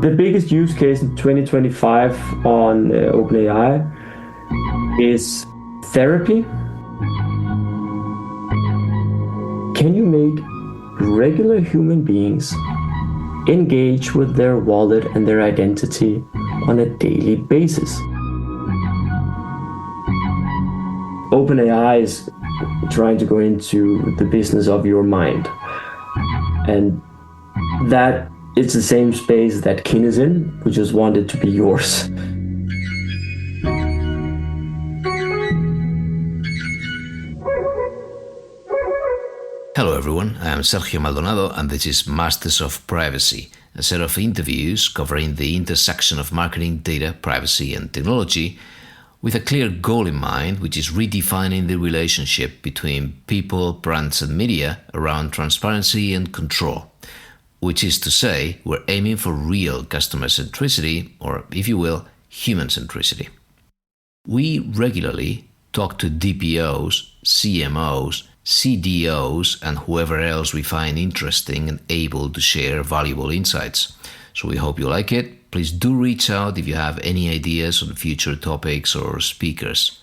The biggest use case in 2025 on OpenAI is therapy. Can you make regular human beings engage with their wallet and their identity on a daily basis? OpenAI is trying to go into the business of your mind, and that it's the same space that Kin is in. We just want it to be yours. Hello everyone, I am Sergio Maldonado and this is Masters of Privacy, a set of interviews covering the intersection of marketing, data, privacy and technology with a clear goal in mind, which is redefining the relationship between people, brands and media around transparency and control. Which is to say, we're aiming for real customer centricity, or if you will, human centricity. We regularly talk to DPOs, CMOs, CDOs, and whoever else we find interesting and able to share valuable insights. So we hope you like it. Please do reach out if you have any ideas on future topics or speakers.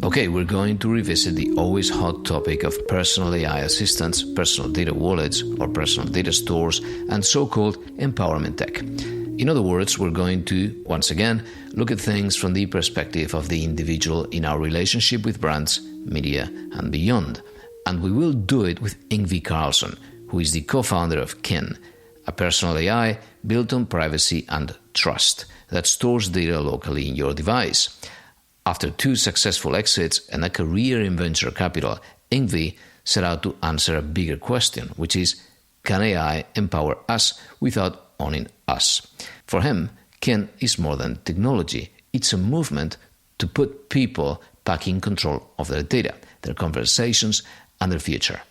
Okay, we're going to revisit the always hot topic of personal AI assistants, personal data wallets or personal data stores, and so-called empowerment tech. In other words, we're going to, once again, look at things from the perspective of the individual in our relationship with brands, media, and beyond. And we will do it with Yngvi Karlson, who is the co-founder of Kin, a personal AI built on privacy and trust that stores data locally in your device. After 2 successful exits and a career in venture capital, Yngvi set out to answer a bigger question, which is, can AI empower us without owning us? For him, Kin is more than technology. It's a movement to put people back in control of their data, their conversations, and their future.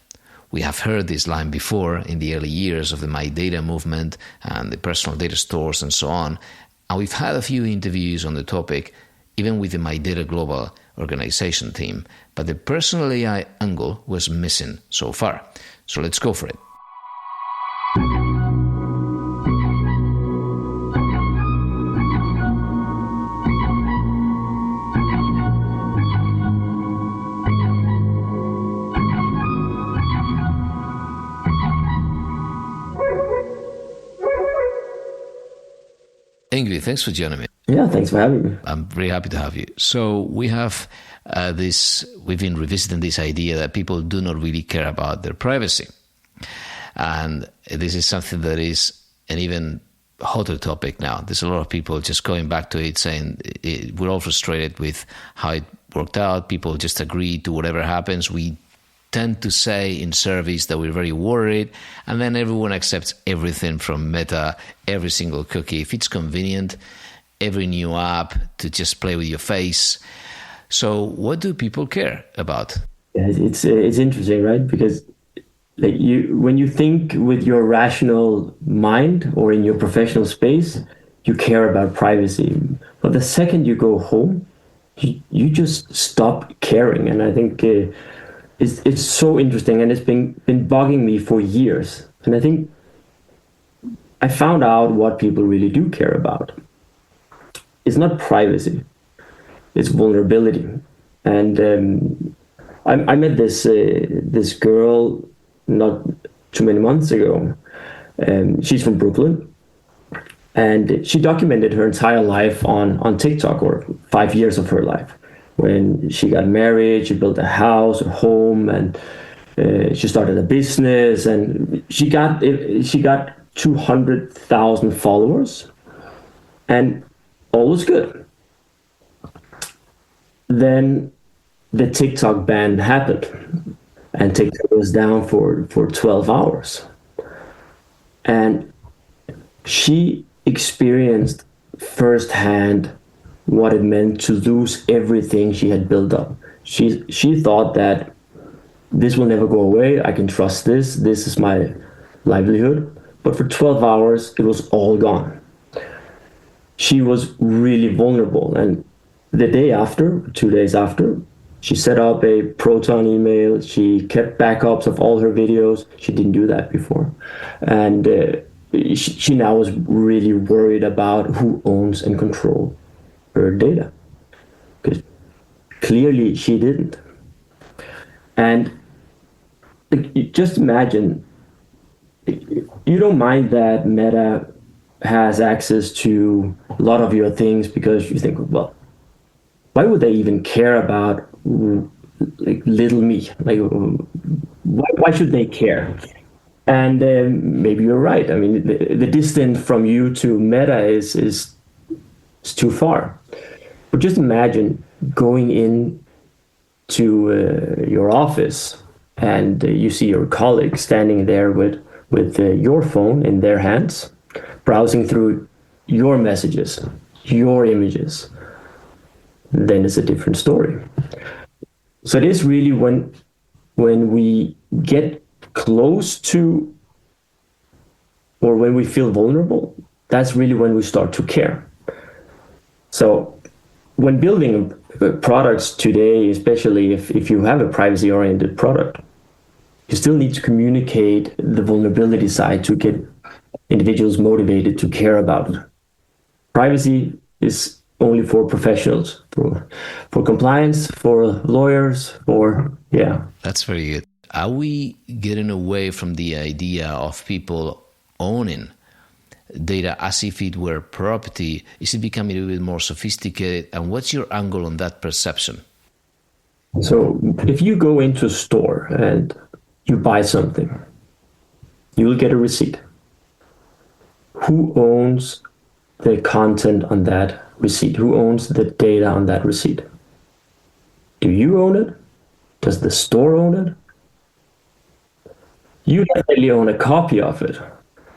We have heard this line before in the early years of the My Data movement and the personal data stores and so on, and we've had a few interviews on the topic, even with the My Data Global organization team, but the personal AI angle was missing so far. So let's go for it. Yngvi, thanks for joining me. Yeah, thanks for having me. I'm very happy to have you. So we have we've been revisiting this idea that people do not really care about their privacy. And this is something that is an even hotter topic now. There's a lot of people just going back to it saying we're all frustrated with how it worked out. People just agree to whatever happens. We tend to say in surveys that we're very worried, and then everyone accepts everything from Meta, every single cookie. If it's convenient, every new app to just play with your face. So what do people care about? Yeah, it's interesting, right? Because when you think with your rational mind or in your professional space, you care about privacy. But the second you go home, you just stop caring. And I think it's so interesting, and it's been bugging me for years. And I think I found out what people really do care about. It's not privacy, it's vulnerability. And I met this girl not too many months ago. She's from Brooklyn, and she documented her entire life on TikTok, or 5 years of her life. When she got married, she built a house, a home, and she started a business, and she got 200,000 followers, and all was good. Then the TikTok ban happened, and TikTok was down for 12 hours. And she experienced firsthand what it meant to lose everything she had built up. She thought that this will never go away. I can trust this. This is my livelihood. But for 12 hours, it was all gone. She was really vulnerable. And the day after, 2 days after, she set up a Proton email. She kept backups of all her videos. She didn't do that before. And she now was really worried about who owns and control her data. Because clearly she didn't. And just imagine, you don't mind that Meta has access to a lot of your things because you think, well, why would they even care about like little me? Like, why should they care? And maybe you're right. I mean, the distance from you to Meta is too far. But just imagine going in to your office and you see your colleague standing there with your phone in their hands, browsing through your messages, your images. Then it's a different story. So it is really when we get close to, or when we feel vulnerable, that's really when we start to care. So when building products today, especially if you have a privacy-oriented product, you still need to communicate the vulnerability side to get individuals motivated to care about it. Privacy is only for professionals, for compliance, for lawyers, yeah. That's very good. Are we getting away from the idea of people owning data as if it were property? Is it becoming a little bit more sophisticated? And what's your angle on that perception? So if you go into a store and you buy something, you will get a receipt. Who owns the content on that receipt? Who owns the data on that receipt? Do you own it? Does the store own it? You definitely own a copy of it,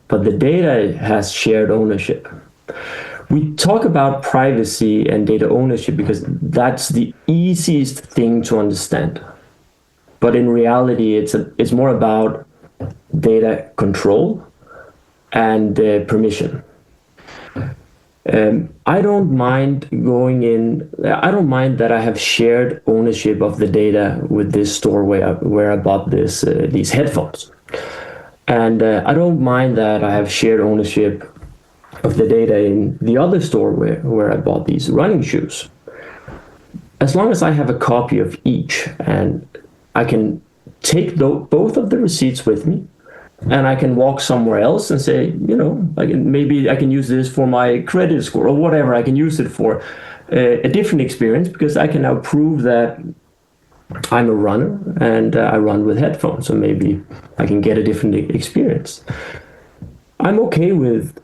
but the data has shared ownership. We talk about privacy and data ownership because that's the easiest thing to understand. But in reality, it's more about data control and permission. I don't mind I don't mind that I have shared ownership of the data with this store where I bought these headphones. And I don't mind that I have shared ownership of the data in the other store where I bought these running shoes. As long as I have a copy of each and I can take both of the receipts with me, and I can walk somewhere else and say, maybe I can use this for my credit score or whatever. I can use it for a different experience because I can now prove that I'm a runner and I run with headphones. So maybe I can get a different experience. I'm okay with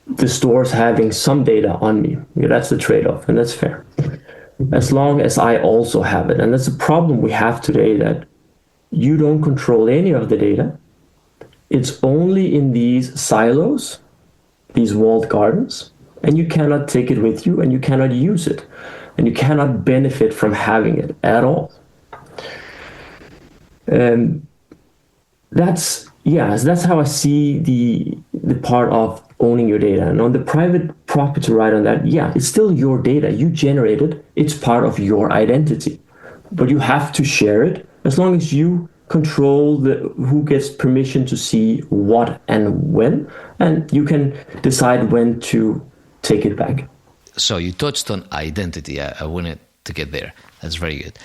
the stores having some data on me. That's the trade-off, and that's fair. As long as I also have it. And that's a problem we have today, that you don't control any of the data. It's only in these silos, these walled gardens, and you cannot take it with you and you cannot use it and you cannot benefit from having it at all. That's how I see the part of owning your data. And on the private property right on that, it's still your data. You generate it. It's part of your identity. But you have to share it as long as you control who gets permission to see what and when, and you can decide when to take it back. So you touched on identity. I wanted to get there. That's very good.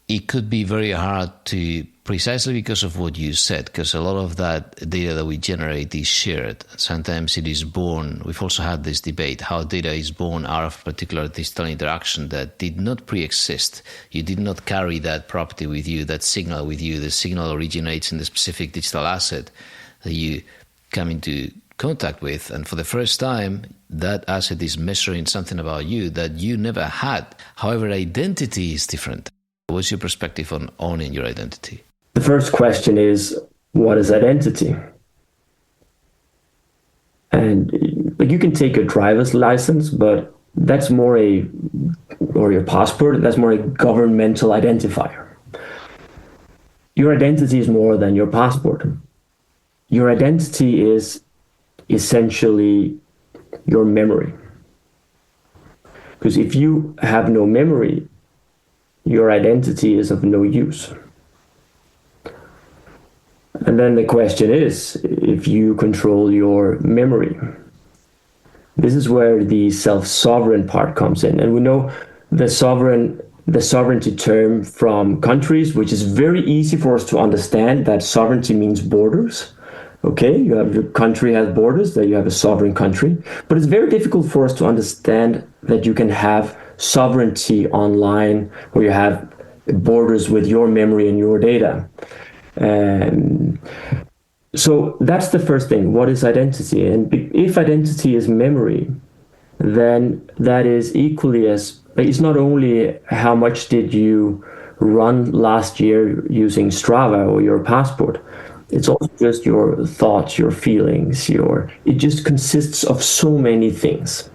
It could be very hard to, precisely because of what you said, because a lot of that data that we generate is shared. Sometimes it is born. We've also had this debate, how data is born out of a particular digital interaction that did not pre-exist. You did not carry that property with you, that signal with you. The signal originates in the specific digital asset that you come into contact with. And for the first time, that asset is measuring something about you that you never had. However, identity is different. What's your perspective on owning your identity? The first question is, what is identity? And you can take a driver's license, but that's more or your passport, that's more a governmental identifier. Your identity is more than your passport. Your identity is essentially your memory. Because if you have no memory, your identity is of no use. And then the question is, if you control your memory, this is where the self-sovereign part comes in. And we know the sovereignty term from countries, which is very easy for us to understand, that sovereignty means borders. Okay, you have your country has borders, that you have a sovereign country. But it's very difficult for us to understand that you can have sovereignty online, where you have borders with your memory and your data. So that's the first thing. What is identity? And if identity is memory, then that is equally as, it's not only how much did you run last year using Strava or your passport. It's also just your thoughts, your feelings, it just consists of so many things.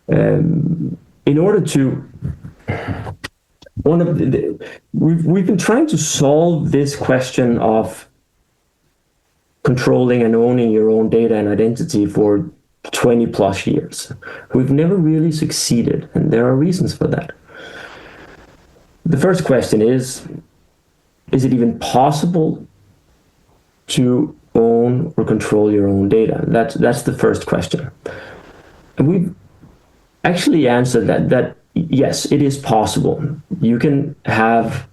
In order to, we've been trying to solve this question of controlling and owning your own data and identity for 20 plus years. We've never really succeeded, and there are reasons for that. The first question is it even possible to own or control your own data? That's the first question. And we've actually answered that yes, it is possible. You can have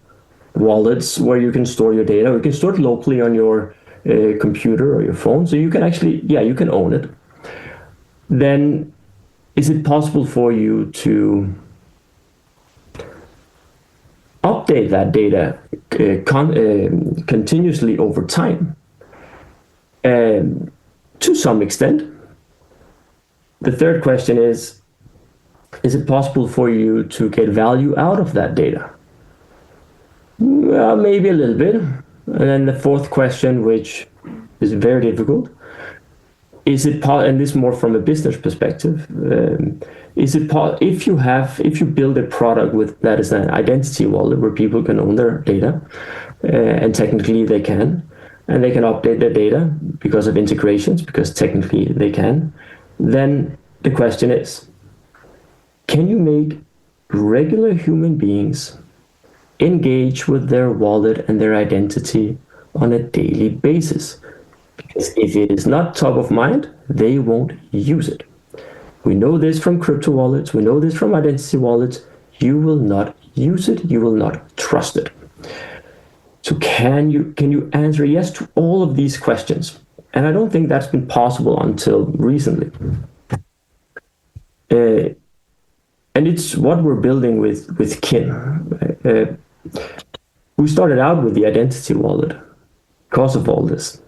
wallets where you can store your data, or you can store it locally on your computer or your phone. So you can actually, you can own it. Then is it possible for you to update that data continuously over time? To some extent. The third question is it possible for you to get value out of that data? Well, maybe a little bit. And then the fourth question, which is very difficult, is it and this more from a business perspective, is it if you build a product with that is an identity wallet where people can own their data, and technically they can, and they can update their data because of integrations, because technically they can, then the question is, can you make regular human beings engage with their wallet and their identity on a daily basis? Because if it is not top of mind, they won't use it. We know this from crypto wallets, we know this from identity wallets. You will not use it, you will not trust it. So can you answer yes to all of these questions? And I don't think that's been possible until recently. And it's what we're building with Kin. We started out with the identity wallet because of all this.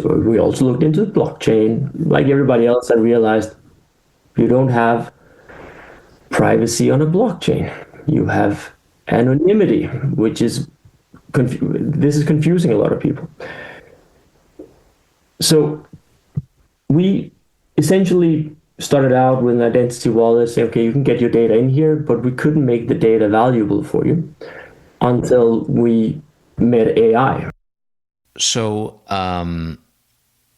We also looked into the blockchain, like everybody else, and realized you don't have privacy on a blockchain. You have anonymity, which is this is confusing a lot of people. So we essentially started out with an identity wallet, saying, okay, you can get your data in here, but we couldn't make the data valuable for you until we met AI. So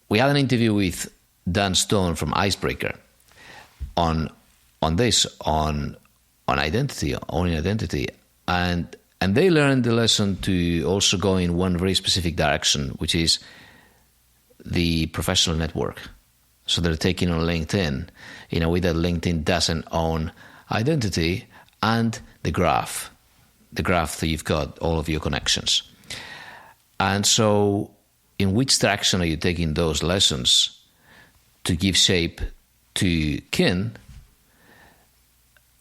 we had an interview with Dan Stone from Icebreaker on identity, owning identity, and they learned the lesson to also go in one very specific direction, which is the professional network. So they're taking on LinkedIn in a way that LinkedIn doesn't own identity, and the graph that you've got all of your connections. And so in which direction are you taking those lessons to give shape to Kin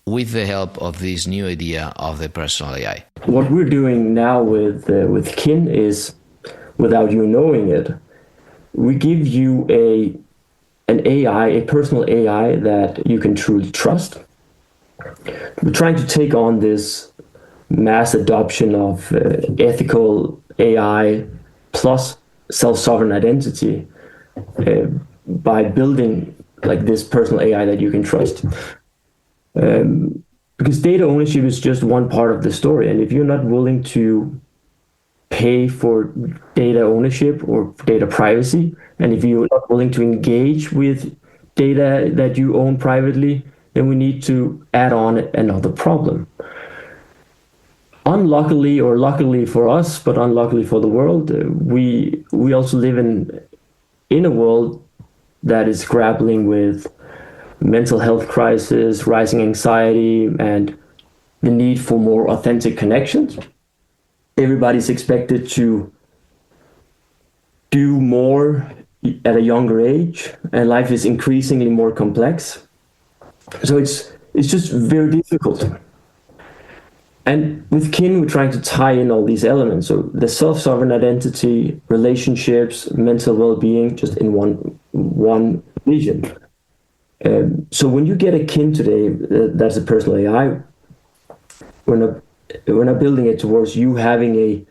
with the help of this new idea of the personal AI? What we're doing now with Kin is, without you knowing it, we give you an AI, a personal AI that you can truly trust. We're trying to take on this mass adoption of ethical AI plus self-sovereign identity by building like this personal AI that you can trust. Because data ownership is just one part of the story, and if you're not willing to pay for data ownership or data privacy, and if you're not willing to engage with data that you own privately, then we need to add on another problem. Unluckily, or luckily for us, but unluckily for the world, we also live in a world that is grappling with mental health crisis, rising anxiety, and the need for more authentic connections. Everybody's expected to do more at a younger age, and life is increasingly more complex. So it's just very difficult. And with Kin, we're trying to tie in all these elements. So the self-sovereign identity, relationships, mental well-being, just in one vision. So when you get a Kin today, that's a personal AI, we're not building it towards you having a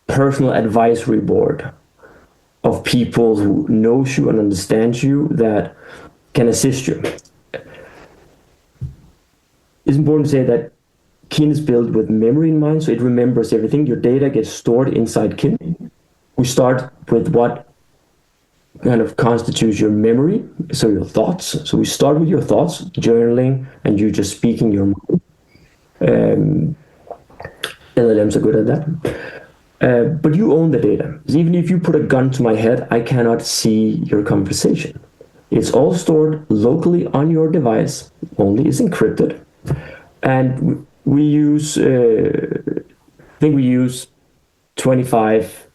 personal advisory board of people who knows you and understands you that can assist you. It's important to say that Kin is built with memory in mind, so it remembers everything. Your data gets stored inside Kin. We start with what kind of constitutes your memory, so your thoughts. So we start with your thoughts, journaling, and you just speaking your mind. LLMs are good at that. But you own the data. Even if you put a gun to my head, I cannot see your conversation. It's all stored locally on your device, only it's encrypted. And we use, I think we use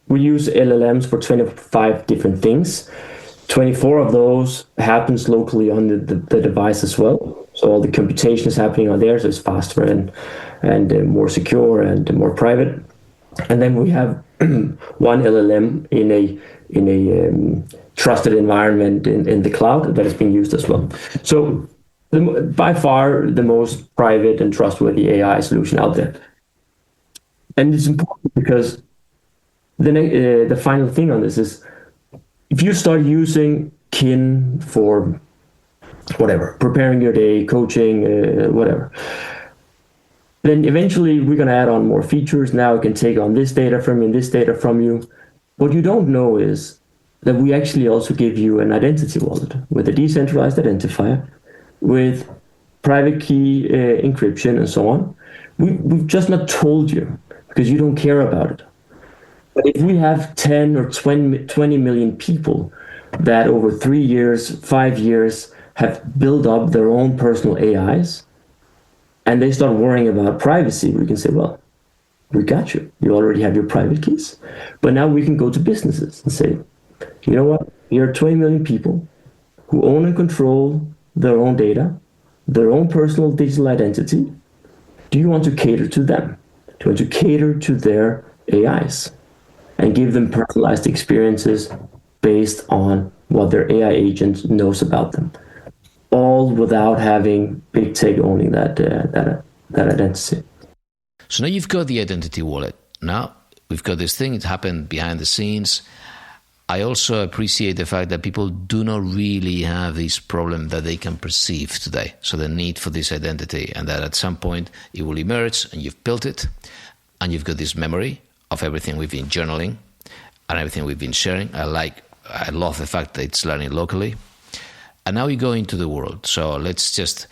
LLMs for 25 different things. 24 of those happens locally on the device as well. So all the computation is happening on there, so it's faster and more secure and more private. And then we have one LLM in a trusted environment in the cloud that is being used as well. So by far the most private and trustworthy AI solution out there. And it's important because the final thing on this is, if you start using Kin for whatever, preparing your day, coaching, whatever, then eventually we're going to add on more features. Now it can take on this data from you and this data from you. What you don't know is that we actually also give you an identity wallet with a decentralized identifier, with private key encryption and so on. We've just not told you because you don't care about it. But if we have 10 or 20 million people that over 3 years, 5 years have built up their own personal AIs, and they start worrying about privacy, we can say, well, we got you. You already have your private keys. But now we can go to businesses and say, you know what? Here are 20 million people who own and control their own data, their own personal digital identity. Do you want to cater to them? Do you want to cater to their AIs and give them personalized experiences based on what their AI agent knows about them? All without having big tech owning that identity. So now you've got the identity wallet. Now we've got this thing. It happened behind the scenes. I also appreciate the fact that people do not really have this problem that they can perceive today. So the need for this identity, and that at some point it will emerge, and you've built it, and you've got this memory of everything we've been journaling and everything we've been sharing. I love the fact that it's learning locally. And now we go into the world. So let's just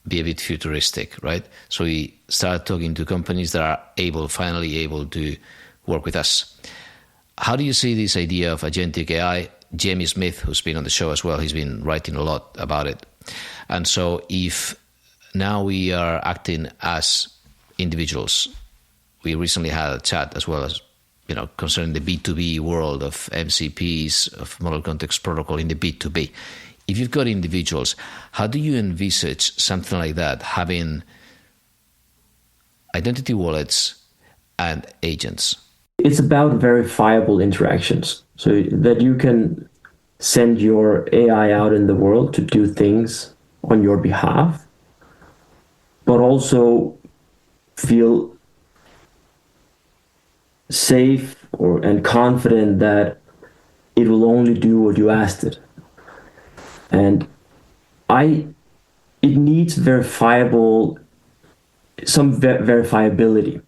be a bit futuristic, right? So we start talking to companies that are finally able to work with us. How do you see this idea of agentic AI? Jamie Smith, who's been on the show as well, he's been writing a lot about it. And so if now we are acting as individuals, we recently had a chat as well as, concerning the B2B world of MCPs, of Model Context Protocol in the B2B. If you've got individuals, how do you envisage something like that, having identity wallets and agents? It's about verifiable interactions, so that you can send your AI out in the world to do things on your behalf, but also feel safe and confident that it will only do what you asked it. And it needs verifiability.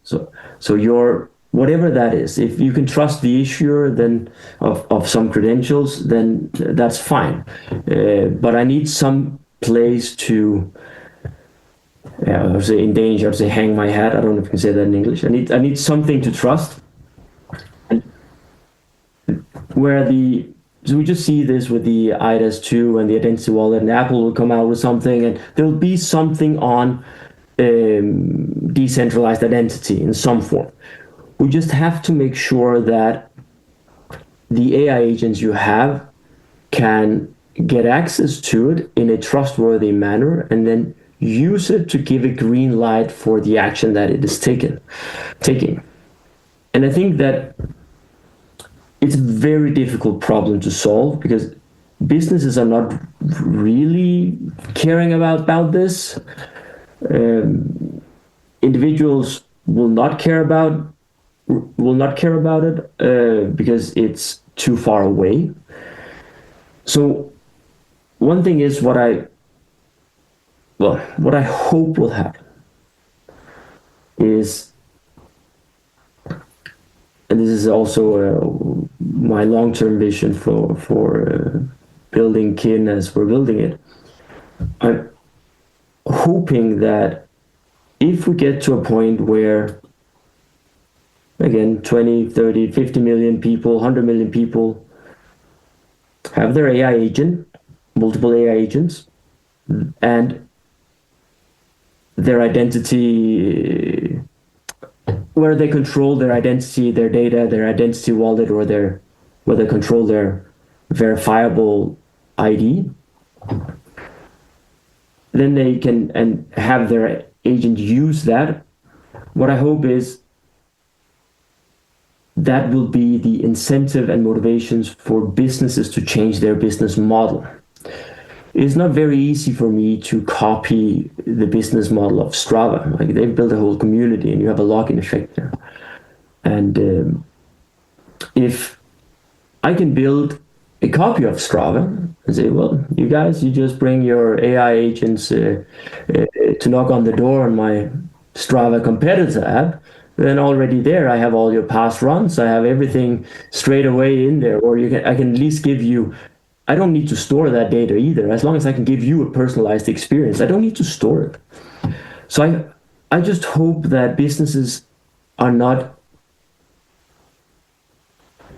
So your whatever that is, if you can trust the issuer then of some credentials, then that's fine. But I need some place to, I would say in Danish, I would say hang my hat. I don't know if you can say that in English. I need something to trust. And so we just see this with the IDAS 2 and the identity wallet, and Apple will come out with something, and there'll be something on decentralized identity in some form. We just have to make sure that the AI agents you have can get access to it in a trustworthy manner, and then use it to give a green light for the action that it is taking. And I think that it's a very difficult problem to solve, because businesses are not really caring about this. Individuals will not care about it because it's too far away. So one thing is what I hope will happen is, and this is also my long-term vision for building Kin as we're building it. I'm hoping that if we get to a point where, again, 20, 30, 50 million people, 100 million people have their AI agent, multiple AI agents, and their identity, where they control their identity, their data, their identity wallet, or where they control their verifiable ID, then they can and have their agent use that. What I hope is that will be the incentive and motivations for businesses to change their business model. It's not very easy for me to copy the business model of Strava. Like, they've built a whole community, and you have a lock-in effect there. And if I can build a copy of Strava and say, well, you guys, you just bring your AI agents to knock on the door on my Strava competitor app, then already there I have all your past runs. I have everything straight away in there. Or I can at least give you, I don't need to store that data either. As long as I can give you a personalized experience, I don't need to store it. So I just hope that businesses are not,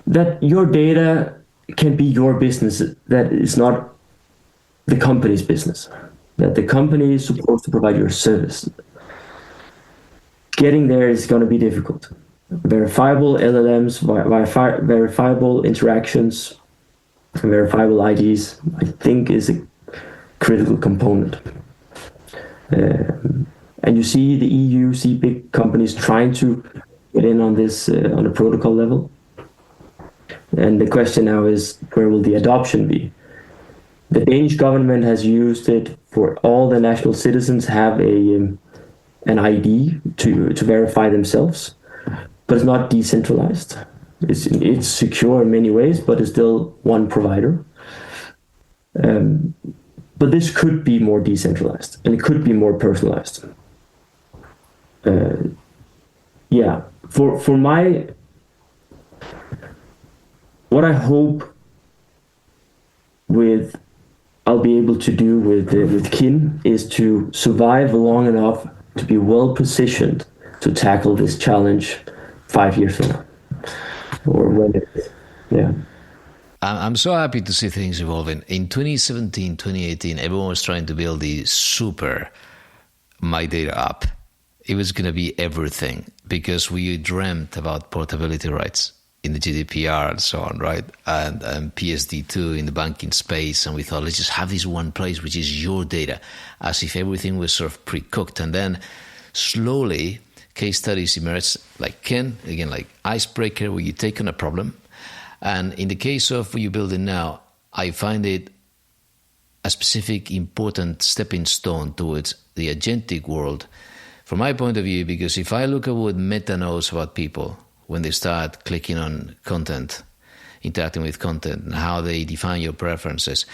that your data can be your business, that is not the company's business, that the company is supposed to provide your service. Getting there is going to be difficult. Verifiable LLMs, verifiable interactions, verifiable IDs, I think, is a critical component. And you see the EU, see big companies trying to get in on this on a protocol level. And the question now is, where will the adoption be? The Danish government has used it for all the national citizens have an ID to verify themselves, but it's not decentralized. It's secure in many ways, but it's still one provider. But this could be more decentralized, and it could be more personalized. For my, what I hope I'll be able to do with Kin is to survive long enough to be well positioned to tackle this challenge 5 years from now, or when it is. Yeah. I'm so happy to see things evolving. In 2017, 2018, everyone was trying to build the super My Data app. It was going to be everything, because we dreamt about portability rights in the GDPR and so on, right? And PSD2 in the banking space. And we thought, let's just have this one place, which is your data, as if everything was sort of pre-cooked. And then slowly case studies emerged, like Ken, again, like Icebreaker, where you take on a problem. And in the case of what you're building now, I find it a specific important stepping stone towards the agentic world from my point of view, because if I look at what Meta knows about people when they start clicking on content, interacting with content, and how they define your preferences,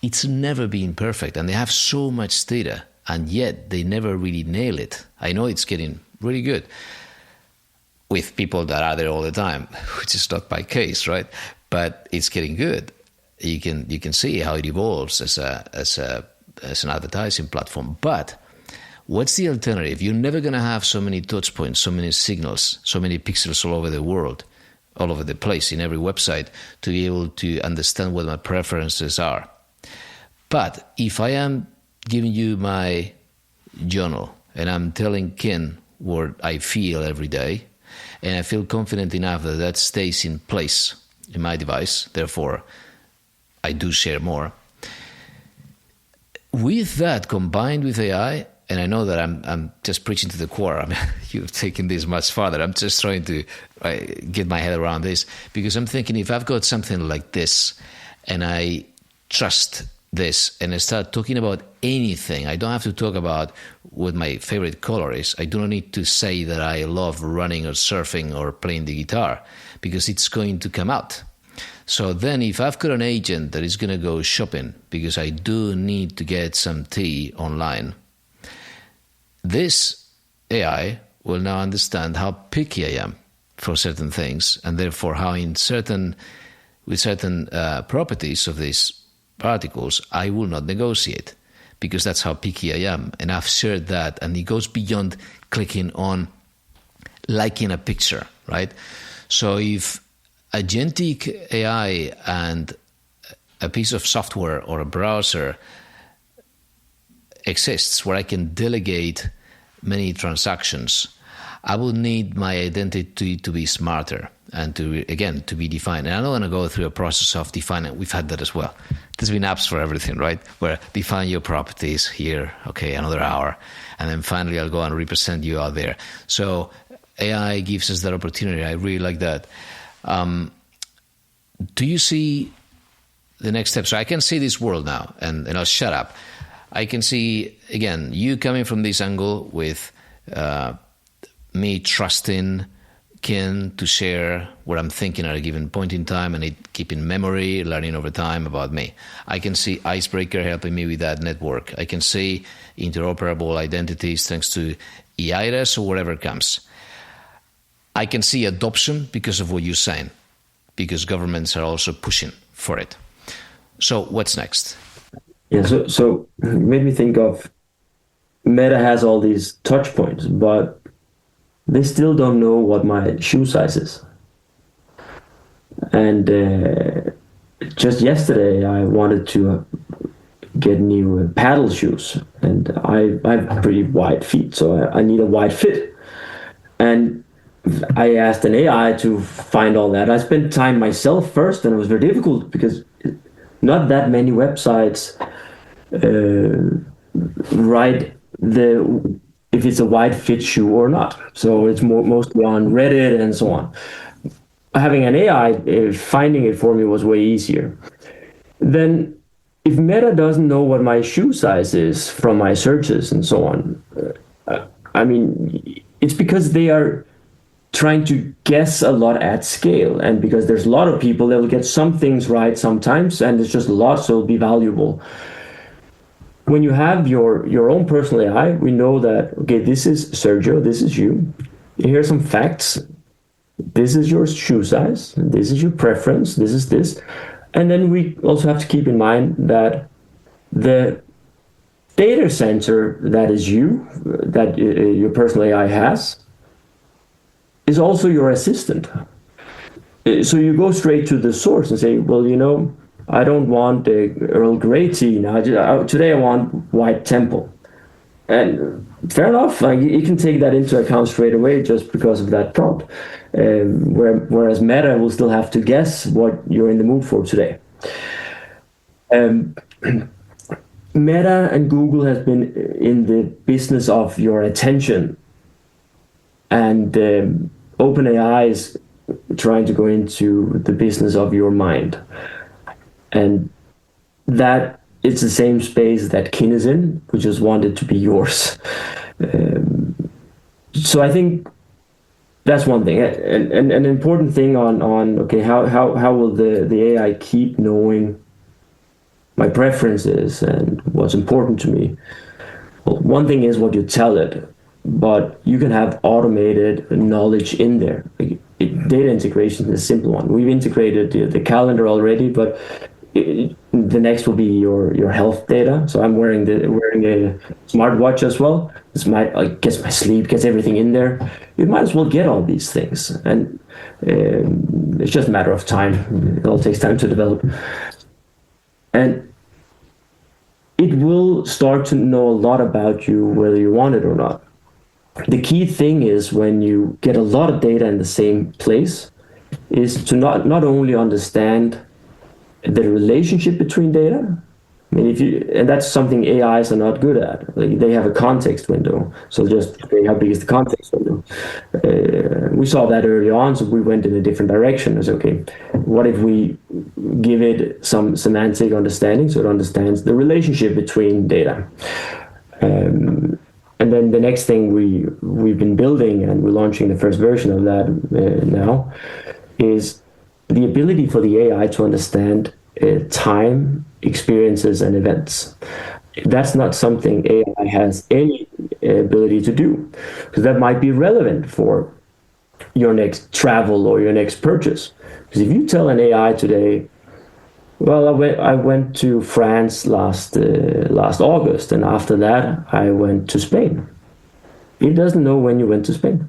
it's never been perfect. And they have so much data, and yet they never really nail it. I know it's getting really good with people that are there all the time, which is not my case, right? But it's getting good. You can see how it evolves as a as an advertising platform. But what's the alternative? You're never going to have so many touch points, so many signals, so many pixels all over the world, all over the place, in every website, to be able to understand what my preferences are. But if I am giving you my journal and I'm telling Ken what I feel every day, and I feel confident enough that that stays in place in my device, therefore I do share more. With that, combined with AI, and I know that I'm just preaching to the choir. I mean, you've taken this much farther. I'm just trying to get my head around this, because I'm thinking, if I've got something like this and I trust this and I start talking about anything, I don't have to talk about what my favorite color is. I do not need to say that I love running or surfing or playing the guitar, because it's going to come out. So then if I've got an agent that is going to go shopping because I do need to get some tea online, this AI will now understand how picky I am for certain things, and therefore how with certain properties of these articles I will not negotiate, because that's how picky I am. And I've shared that, and it goes beyond clicking on liking a picture, right? So if agentic AI and a piece of software or a browser exists where I can delegate many transactions, I will need my identity to be smarter and to be defined. And I don't want to go through a process of defining. We've had that as well. There's been apps for everything, right? Where define your properties here, okay, another hour, and then finally I'll go and represent you out there. So AI gives us that opportunity. I really like that. Do you see the next step? So I can see this world now, and I'll shut up. I can see, again, you coming from this angle with me trusting Ken to share what I'm thinking at a given point in time, and it keeping memory, learning over time about me. I can see Icebreaker helping me with that network. I can see interoperable identities thanks to EIRES or whatever comes. I can see adoption because of what you're saying, because governments are also pushing for it. So what's next? Yeah, so it made me think of Meta has all these touch points, but they still don't know what my shoe size is. And just yesterday, I wanted to get new paddle shoes, and I have pretty wide feet, so I need a wide fit. And I asked an AI to find all that. I spent time myself first, and it was very difficult because not that many websites write if it's a wide fit shoe or not. So it's mostly on Reddit and so on. Having an AI finding it for me was way easier. Then if Meta doesn't know what my shoe size is from my searches and so on, I mean, it's because they are trying to guess a lot at scale, and because there's a lot of people, they will get some things right sometimes, and it's just a lot, so it'll be valuable. When you have your own personal AI, we know that, okay, this is Sergio, this is you. Here's some facts. This is your shoe size. This is your preference. This is this. And then we also have to keep in mind that the data center that is you, that your personal AI has, is also your assistant. So you go straight to the source and say, well, I don't want a Earl Grey tea now. Today I want white temple. And fair enough, you can take that into account straight away just because of that prompt. Whereas Meta will still have to guess what you're in the mood for today. Meta and Google has been in the business of your attention. And OpenAI is trying to go into the business of your mind. And that it's the same space that Kin is in. We just want it to be yours. So I think that's one thing. And an important thing on okay, how will the AI keep knowing my preferences and what's important to me? Well, one thing is what you tell it, but you can have automated knowledge in there. Data integration is a simple one. We've integrated the calendar already, but The next will be your health data. So I'm wearing a smartwatch as well. This might gets my sleep, gets everything in there. You might as well get all these things, and it's just a matter of time. It all takes time to develop, and it will start to know a lot about you, whether you want it or not. The key thing is when you get a lot of data in the same place, is to not only understand the relationship between data. I mean, and that's something AIs are not good at. Like, they have a context window. So just how big is the context window? We saw that early on, so we went in a different direction. It's okay. What if we give it some semantic understanding so it understands the relationship between data? And then the next thing we've been building, and we're launching the first version of that now, is the ability for the AI to understand time, experiences, and events. That's not something AI has any ability to do, because that might be relevant for your next travel or your next purchase. Because if you tell an AI today, well, I went to France last August, and after that I went to Spain. It doesn't know when you went to Spain.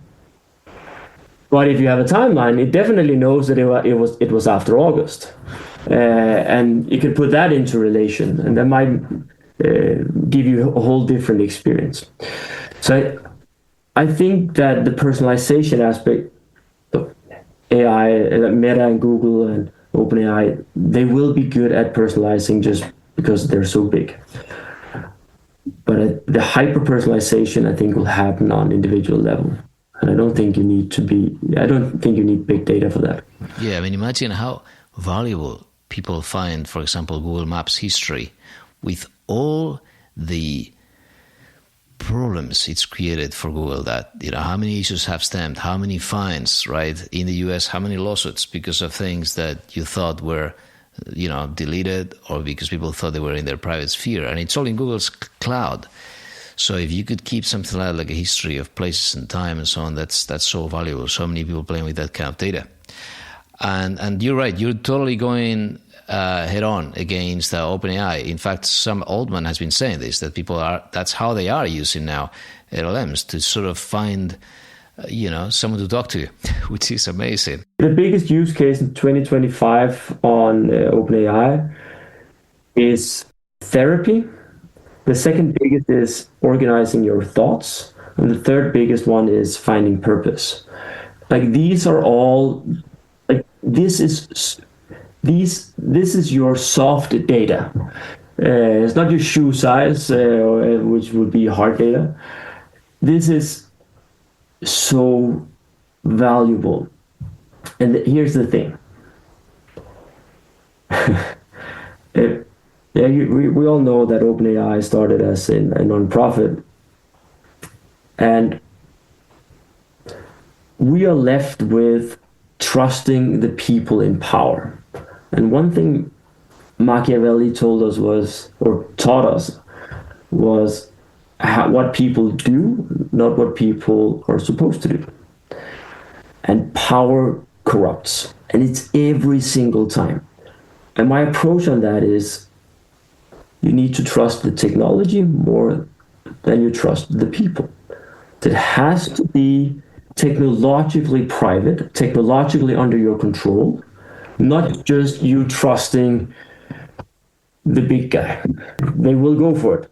But if you have a timeline, it definitely knows that it was after August, and you can put that into relation, and that might give you a whole different experience. So I think that the personalization aspect of AI, Meta and Google and OpenAI, they will be good at personalizing just because they're so big. But the hyper personalization, I think, will happen on individual level. And I don't think you need big data for that. Yeah, I mean, imagine how valuable people find, for example, Google Maps history with all the problems it's created for Google. That, how many issues have stemmed, how many fines, right? In the US, how many lawsuits because of things that you thought were, deleted, or because people thought they were in their private sphere. And it's all in Google's cloud. So if you could keep something like a history of places and time and so on, that's so valuable. So many people playing with that kind of data. And you're right, you're totally going head on against OpenAI. In fact, Sam Altman has been saying this, that that's how they are using now LLMs to sort of find, someone to talk to, which is amazing. The biggest use case in 2025 on OpenAI is therapy. The second biggest is organizing your thoughts. And the third biggest one is finding purpose. Like, these are all, like, this is your soft data. It's not your shoe size, which would be hard data. This is so valuable. And here's the thing. We all know that OpenAI started as a non-profit, and we are left with trusting the people in power. And one thing Machiavelli taught us was what people do, not what people are supposed to do. And power corrupts, and it's every single time. And my approach on that is, you need to trust the technology more than you trust the people. It has to be technologically private, technologically under your control, not just you trusting the big guy. They will go for it.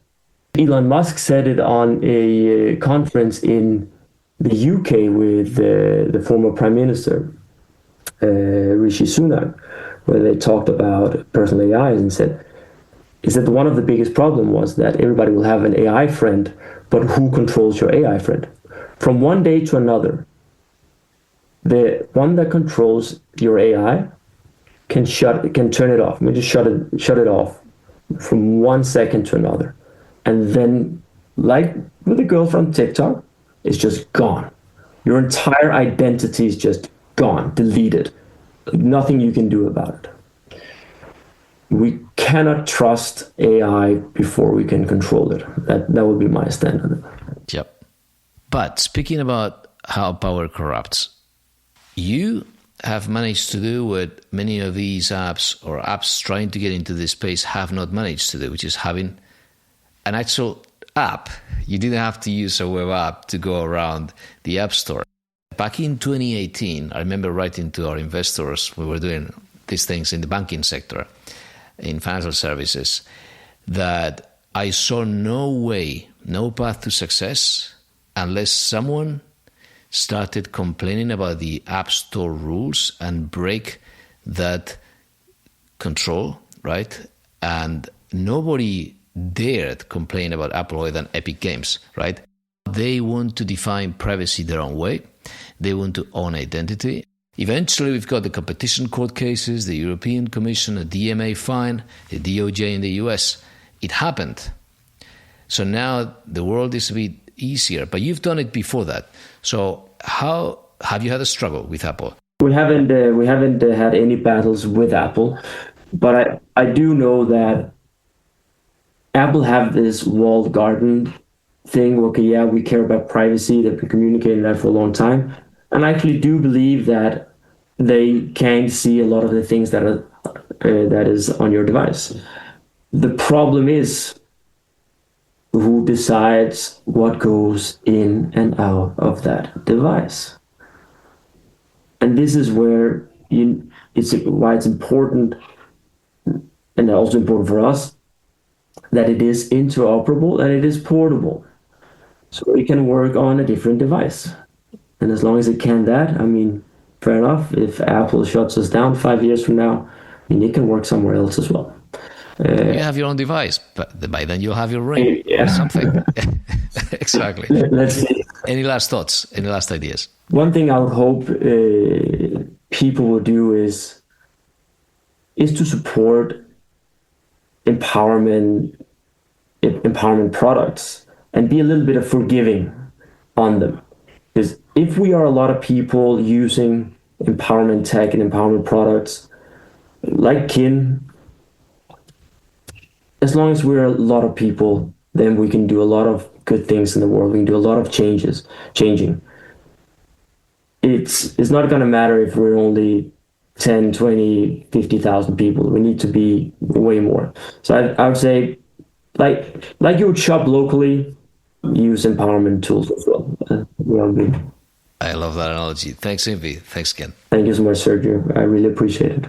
Elon Musk said it on a conference in the UK with the former Prime Minister, Rishi Sunak, where they talked about personal AI and said, is that one of the biggest problem was that everybody will have an AI friend, but who controls your AI friend? From one day to another, the one that controls your AI can turn it off. I mean, just shut it off from 1 second to another. And then, like with the girl from TikTok, it's just gone. Your entire identity is just gone, deleted. Nothing you can do about it. We cannot trust AI before we can control it. That would be my stand on it. Yep. But speaking about how power corrupts, you have managed to do what many of these apps or apps trying to get into this space have not managed to do, which is having an actual app. You didn't have to use a web app to go around the App Store. Back in 2018, I remember writing to our investors, we were doing these things in the banking sector, in financial services, that I saw no way, no path to success unless someone started complaining about the App Store rules and break that control, right? And nobody dared complain about Apple other than Epic Games, right? They want to define privacy their own way. They want to own identity. Eventually, we've got the competition court cases, the European Commission, a DMA fine, the DOJ in the US. It happened. So now the world is a bit easier, but you've done it before that. So how have you had a struggle with Apple? We haven't had any battles with Apple, but I do know that Apple have this walled garden thing. Okay, yeah, we care about privacy. They've been communicating that for a long time, and I actually do believe that they can see a lot of the things that are that is on your device. The problem is who decides what goes in and out of that device. And this is where why it's important, and also important for us, that it is interoperable and it is portable. So it can work on a different device. And as long as it can that, I mean, fair enough. If Apple shuts us down 5 years from now, I mean, it can work somewhere else as well. You have your own device, but by then you'll have your ring or something. Exactly. Let's see. Any last thoughts? Any last ideas? One thing I would hope people will do is to support empowerment products and be a little bit of forgiving on them. Because if we are a lot of people using empowerment tech and empowerment products like Kin, as long as we're a lot of people, then we can do a lot of good things in the world. We can do a lot of changing. It's not going to matter if we're only 10, 20, 50,000 people. We need to be way more. So I would say, like you would shop locally, use empowerment tools as well. I love that analogy. Thanks, Yngvi. Thanks, Ken. Thank you so much, Sergio. I really appreciate it.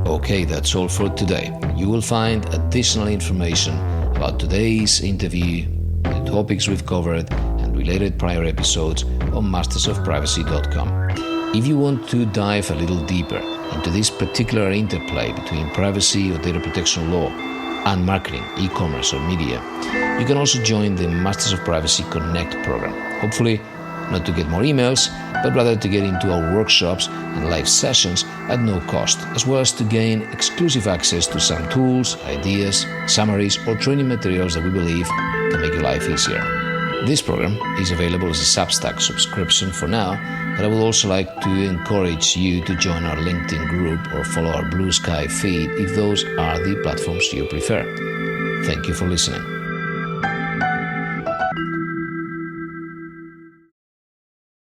Okay, that's all for today. You will find additional information about today's interview, the topics we've covered, and related prior episodes on mastersofprivacy.com. If you want to dive a little deeper into this particular interplay between privacy or data protection law and marketing, e-commerce or media, you can also join the Masters of Privacy Connect program. Hopefully, not to get more emails, but rather to get into our workshops and live sessions at no cost, as well as to gain exclusive access to some tools, ideas, summaries, or training materials that we believe can make your life easier. This program is available as a Substack subscription for now, but I would also like to encourage you to join our LinkedIn group or follow our Blue Sky feed if those are the platforms you prefer. Thank you for listening.